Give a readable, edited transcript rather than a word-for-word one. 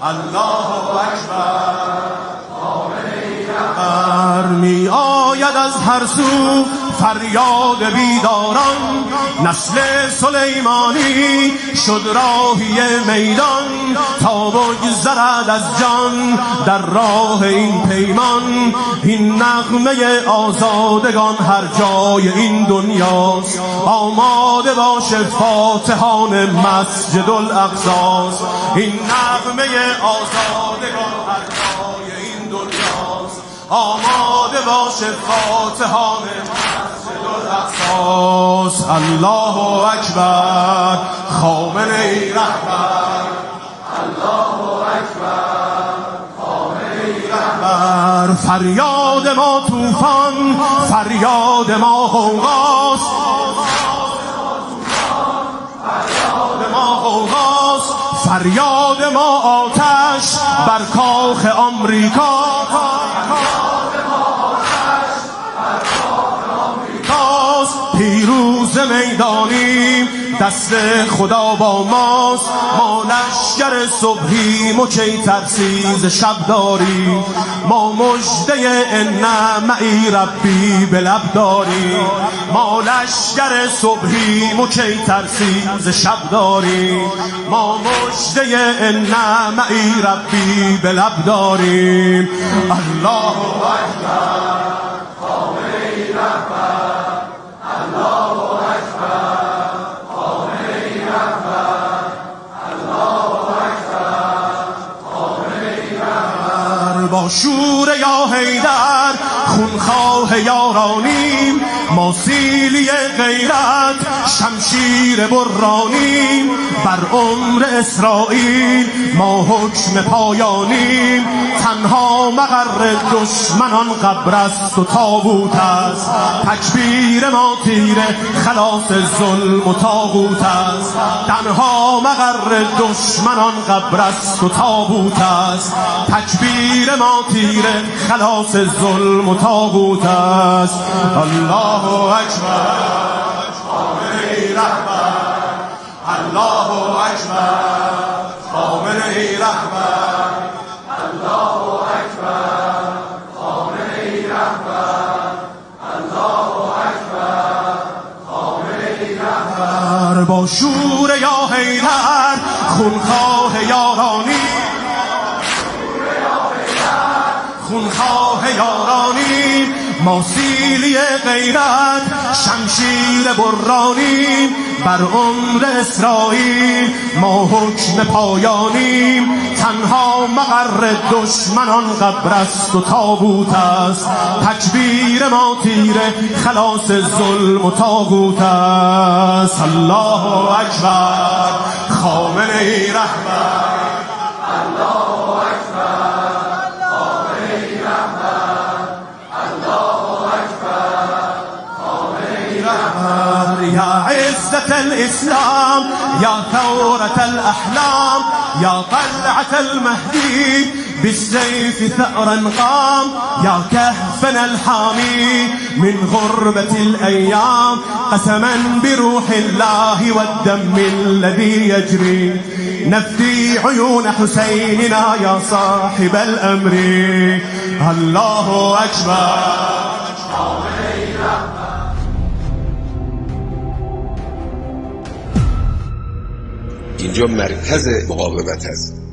الله اکبر. می آید از هر سو فریاد بیداران، نسل سلیمانی شد راهی میدان، تا بگذرد از جان در راه این پیمان. این نغمه آزادگان هر جای این دنیاست، آماده باشه فاتحان مسجد الاقصاست. این نغمه آزادگان هر جای این دنیاست، آماده باشه فاتحان مسجد الاقصاست. الله اکبر خامنه‌ای رهبر، الله اکبر خامنه‌ای رهبر. فریاد ما طوفان، فریاد ما غوغاست، فریاد ما غوغاست. فریاد ما آتش بر کاخ آمریکا، پیروز میدانیم دست خدا با ماست. ما لشکر صبحیم و کی ترسیز شب داریم، ما مژده ان معی ربی به لب داریم. ما لشکر صبحیم و کی ترسیز شب داریم، ما مژده ان معی ربی به لب داریم. الله اکبر خامنه‌ای رهبر، الله اکبر خامنه‌ای رهبر، الله اکبر خامنه‌ای رهبر. با شور یا حیدر خونخواه یارانیم، ما سیلی غیرت شمشیر برانیم. بر عمر اسرائیل ما حکم پایانیم، تنها مقر دشمنان قبر است و تابوت است. تکبیر ما تیره خلاص ظلم و طاغوت است، تنها مقر دشمنان قبر است و تابوت است. تکبیر ما تیره خلاص ظلم و طاغوت است. الله اکبر خامنه‌ای رهبر، الله اکبر خامنه‌ای رهبر، الله اکبر خامنه‌ای رهبر، الله اکبر خامنه‌ای رهبر. با شور یا حیدر خونخواه یارانی، خونخواه یارانی. ما سیلی غیرت شمشیر برانیم، بر عمر اسرائیل ما حکم پایانیم. تنها مقر دشمنان قبر است و تابوت است، تکبیر ما تیره خلاص ظلم و طاغوت است. الله اکبر خامنه‌ای رهبر، الله اکبر خامنه‌ای رهبر، الله اکبر خامنه‌ای رهبر. یا عزة الاسلام، یا ثورة الاحلام، یا طلعة المهدی بالسيف ثأرا قام. يا كهفنا الحامي من غربة الأيام، قسما بروح الله والدم الذي يجري نفدي عيون حسيننا يا صاحب الأمر. الله أكبر. اینجا مرکز مقاومت است.